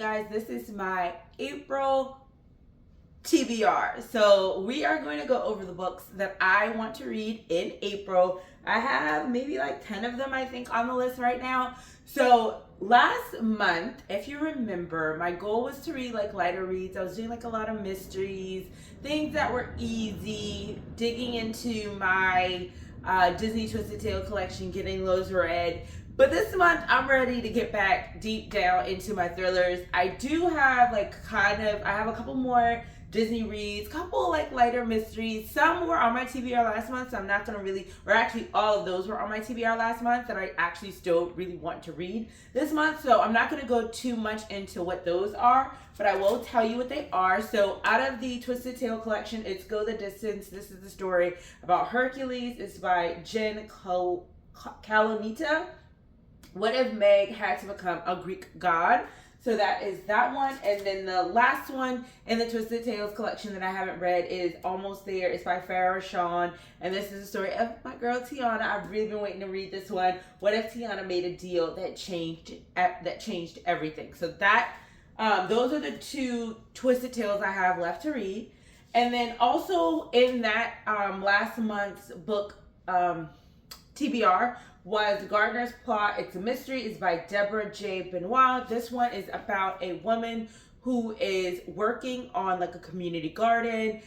guys, this is my April TBR. So we are going to go over the books that I want to read in April. I have maybe like 10 of them, I think, on the list right now. So last month, if you remember, my goal was to read like lighter reads. I was doing like a lot of mysteries, things that were easy, digging into my Disney Twisted Tale collection, getting those read. But this month, I'm ready to get back deep down into my thrillers. I do have I have a couple more Disney reads, couple like lighter mysteries. Some were on my TBR last month, so I'm not gonna actually all of those were on my TBR last month that I actually still really want to read this month. So I'm not gonna go too much into what those are, but I will tell you what they are. So out of the Twisted Tale collection, it's Go the Distance. This is the story about Hercules. It's by Jen Calonita. What if Meg had to become a Greek god? So that is that one. And then the last one in the Twisted Tales collection that I haven't read is Almost There. It's by Farrah, Rochon. And this is the story of my girl Tiana. I've really been waiting to read this one. What if Tiana made a deal that changed everything? So that those are the two Twisted Tales I have left to read. And then also in that last month's book TBR was Gardener's Plot. It's a mystery. It's by Deborah Benoit. This one is about a woman who is working on like a community garden.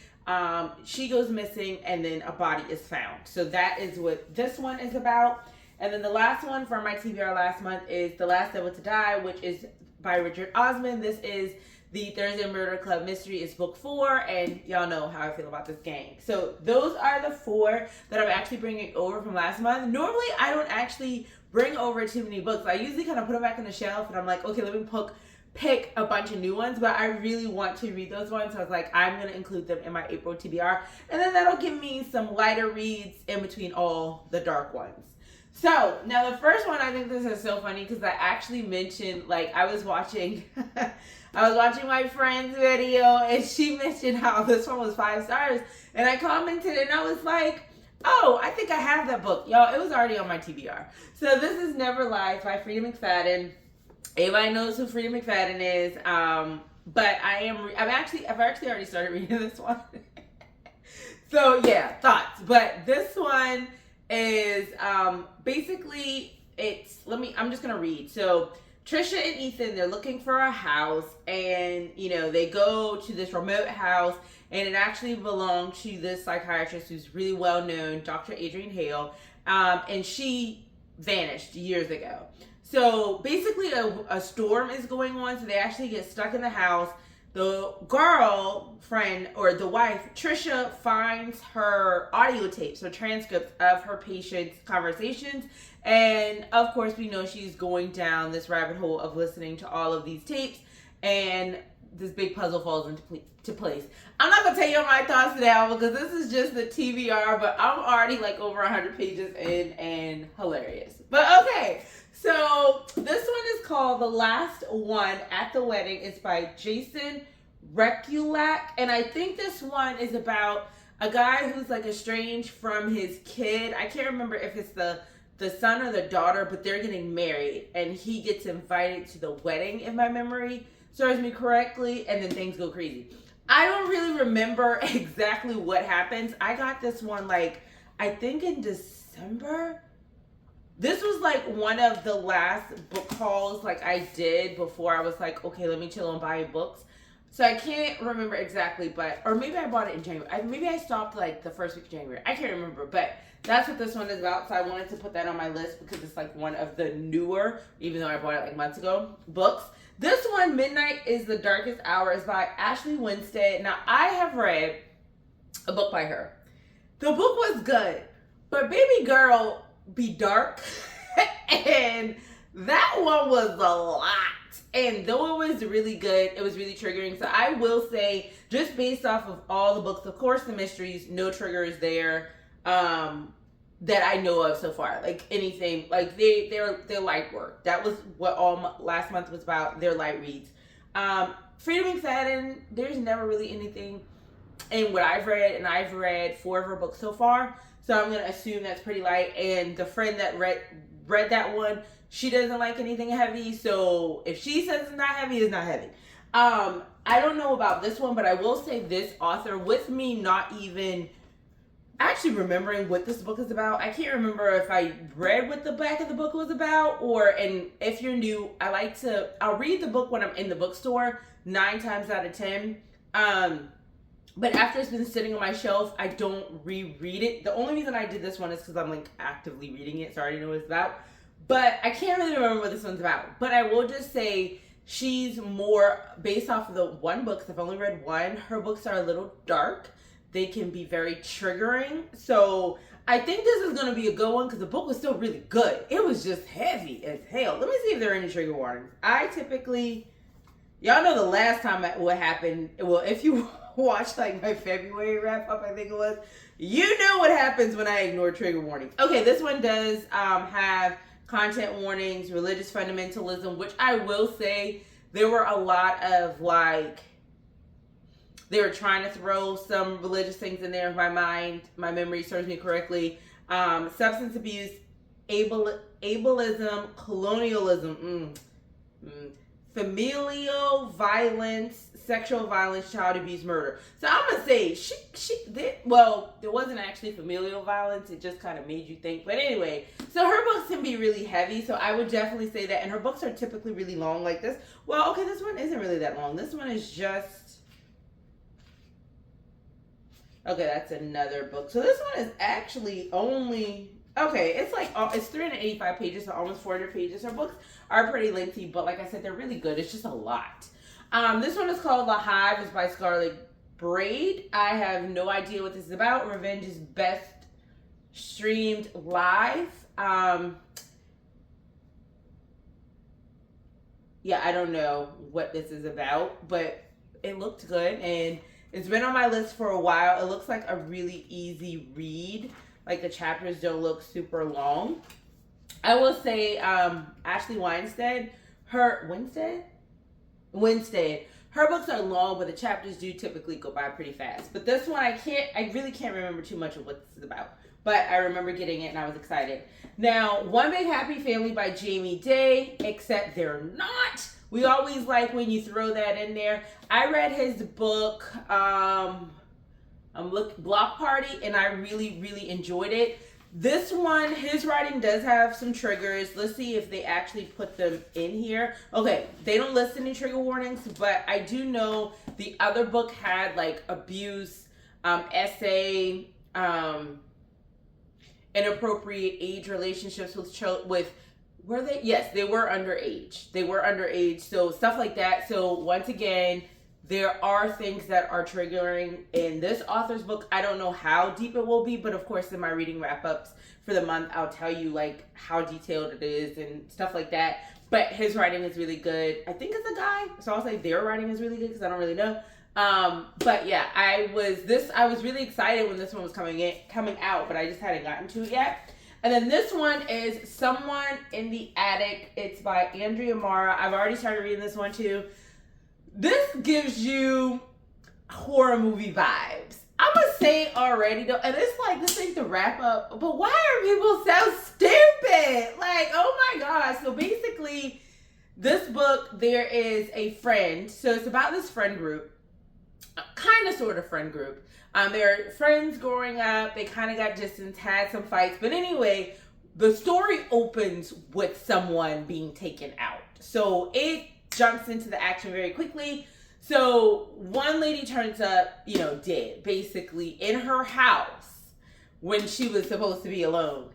She goes missing and then a body is found. So that is what this one is about. And then the last one from my TBR last month is The Last Devil to Die, which is by Osman. This is the Thursday Murder Club mystery. Is book 4, and y'all know how I feel about this gang. So those are the 4 that I'm actually bringing over from last month. Normally, I don't actually bring over too many books. I usually kind of put them back on the shelf, and I'm like, okay, let me pick a bunch of new ones, but I really want to read those ones, so I was like, I'm going to include them in my April TBR, and then that'll give me some lighter reads in between all the dark ones. So, now the first one, I think this is so funny because I actually mentioned, like, I was watching my friend's video and she mentioned how this one was 5 stars. And I commented and I was like, oh, I think I have that book. Y'all, it was already on my TBR. So this is Never Lies by Freida McFadden. Everybody knows who Freida McFadden is. But I've actually already started reading this one. So yeah, thoughts. But this one is basically I'm just gonna read. So Trisha and Ethan, they're looking for a house, and they go to this remote house, and it actually belonged to this psychiatrist who's really well known, Dr. Adrienne Hale, and she vanished years ago. So basically a storm is going on, so they actually get stuck in the house. The girlfriend, or the wife, Trisha, finds her audio tapes, or transcripts of her patients' conversations. And of course, we know she's going down this rabbit hole of listening to all of these tapes. And this big puzzle falls into place. I'm not going to tell you my thoughts now because this is just the TBR, but I'm already like over 100 pages in and hilarious. But okay. So this one is called The Last One at the Wedding. It's by Jason Rekulak. And I think this one is about a guy who's like estranged from his kid. I can't remember if it's the son or the daughter, but they're getting married. And he gets invited to the wedding, if my memory serves me correctly. And then things go crazy. I don't really remember exactly what happens. I got this one I think in December. This was one of the last book hauls I did before I was like, okay, let me chill and buy books. So I can't remember exactly, or maybe I bought it in January. Maybe I stopped the first week of January. I can't remember, but that's what this one is about. So I wanted to put that on my list because it's one of the newer, even though I bought it months ago, books. This one, Midnight is the Darkest Hour, is by Ashley Winstead. Now, I have read a book by her. The book was good, but baby girl be dark. And that one was a lot. And though it was really good, it was really triggering. So I will say, just based off of all the books, of course, the mysteries, no triggers there that I know of so far. Anything, they're light work. That was what all last month was about. Their light reads. Freida McFadden, there's never really anything in what I've read, and I've read 4 of her books so far. So I'm gonna assume that's pretty light. And the friend that read that one she doesn't like anything heavy. So if she says it's not heavy, it's not heavy. I don't know about this one, but I will say this author, with me not even actually remembering what this book is about. I can't remember if I read what the back of the book was about, and if you're new, I'll read the book when I'm in the bookstore 9 times out of 10. But after it's been sitting on my shelf, I don't reread it. The only reason I did this one is because I'm like actively reading it, so I already know what it's about. But I can't really remember what this one's about. But I will just say she's more based off of the one book, because I've only read one. Her books are a little dark. They can be very triggering. So I think this is going to be a good one because the book was still really good. It was just heavy as hell. Let me see if there are any trigger warnings. Y'all know the last time what happened. Well, if you watched like my February wrap up, I think it was, you know what happens when I ignore trigger warnings. Okay, this one does have content warnings, religious fundamentalism, which I will say there were a lot of they were trying to throw some religious things in there if my memory serves me correctly. Substance abuse, ableism, colonialism, familial violence, sexual violence, child abuse, murder. So I'm gonna say there wasn't actually familial violence. It just kind of made you think. But anyway, so her books can be really heavy. So I would definitely say that. And her books are typically really long like this. Well, okay, this one isn't really that long. This one is just... Okay, that's another book. So this one is actually only... Okay, it's 385 pages, so almost 400 pages. Her books are pretty lengthy, but like I said, they're really good. It's just a lot. This one is called The Hive. It's by Scarlett Braid. I have no idea what this is about. Revenge is best streamed live. Yeah, I don't know what this is about, but it looked good, and it's been on my list for a while. It looks like a really easy read. Like the chapters don't look super long. I will say, Ashley Winstead, her books are long, but the chapters do typically go by pretty fast. But this one, I really can't remember too much of what this is about. But I remember getting it and I was excited. Now, One Big Happy Family by Jamie Day, except they're not. We always like when you throw that in there. I read his book, Block Party, and I really, really enjoyed it. This one, his writing does have some triggers. Let's see if they actually put them in here. Okay, they don't list any trigger warnings, but I do know the other book had like abuse, essay, inappropriate age relationships with were they? Yes, they were underage. They were underage, so stuff like that. So once again, there are things that are triggering in this author's book. I don't know how deep it will be, but of course in my reading wrap-ups for the month, I'll tell you like how detailed it is and stuff like that. But his writing is really good. I think it's a guy, so I'll say their writing is really good because I don't really know. But yeah, I was really excited when this one was coming out, but I just hadn't gotten to it yet. And then this one is Someone in the Attic. It's by Andrea Mara. I've already started reading this one too. This gives you horror movie vibes. I'm gonna say already though, and it's like, this ain't the wrap up, but why are people so stupid? Like, oh my gosh. So basically, this book, there is a friend. So it's about this friend group, kind of sort of friend group. They're friends growing up. They kind of got distance, had some fights. But anyway, the story opens with someone being taken out. So it jumps into the action very quickly. So one lady turns up, dead, basically, in her house when she was supposed to be alone.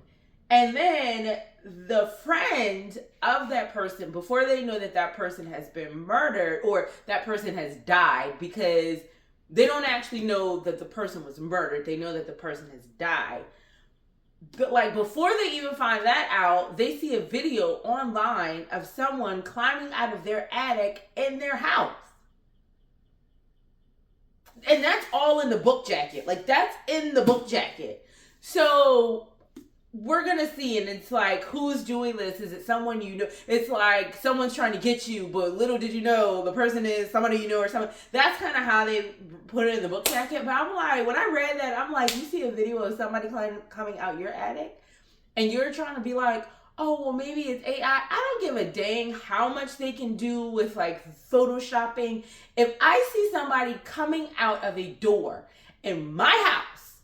And then the friend of that person, before they know that that person has been murdered or that person has died, because they don't actually know that the person was murdered. They know that the person has died. But like before they even find that out, they see a video online of someone climbing out of their attic in their house. And that's all in the book jacket. Like that's in the book jacket. So we're going to see, and it's like, who's doing this? Is it someone you know? It's like someone's trying to get you, but little did you know the person is somebody you know or something. That's kind of how they put it in the book jacket. But I'm like, when I read that, I'm like, you see a video of somebody coming out your attic, and you're trying to be like, oh, well, maybe it's AI. I don't give a dang how much they can do with like photoshopping. If I see somebody coming out of a door in my house,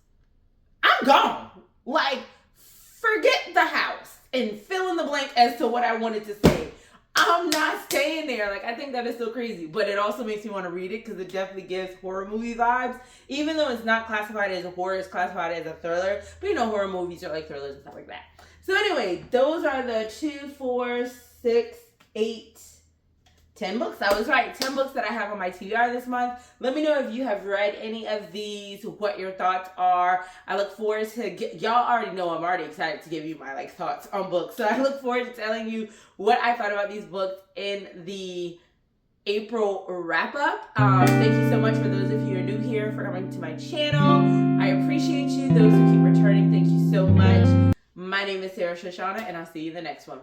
I'm gone. Like, forget the house and fill in the blank as to what I wanted to say. I'm not staying there. Like, I think that is so crazy. But it also makes me want to read it because it definitely gives horror movie vibes. Even though it's not classified as a horror, it's classified as a thriller. But you know, horror movies are like thrillers and stuff like that. So anyway, those are the 2, 4, 6, 8, 10 books. I was right. 10 books that I have on my TBR this month. Let me know if you have read any of these, what your thoughts are. I look forward to y'all already know I'm already excited to give you my like thoughts on books. So I look forward to telling you what I thought about these books in the April wrap up. Thank you so much for those of you who are new here for coming to my channel. I appreciate you. Those who keep returning, thank you so much. My name is Sho'Shanna, and I'll see you in the next one.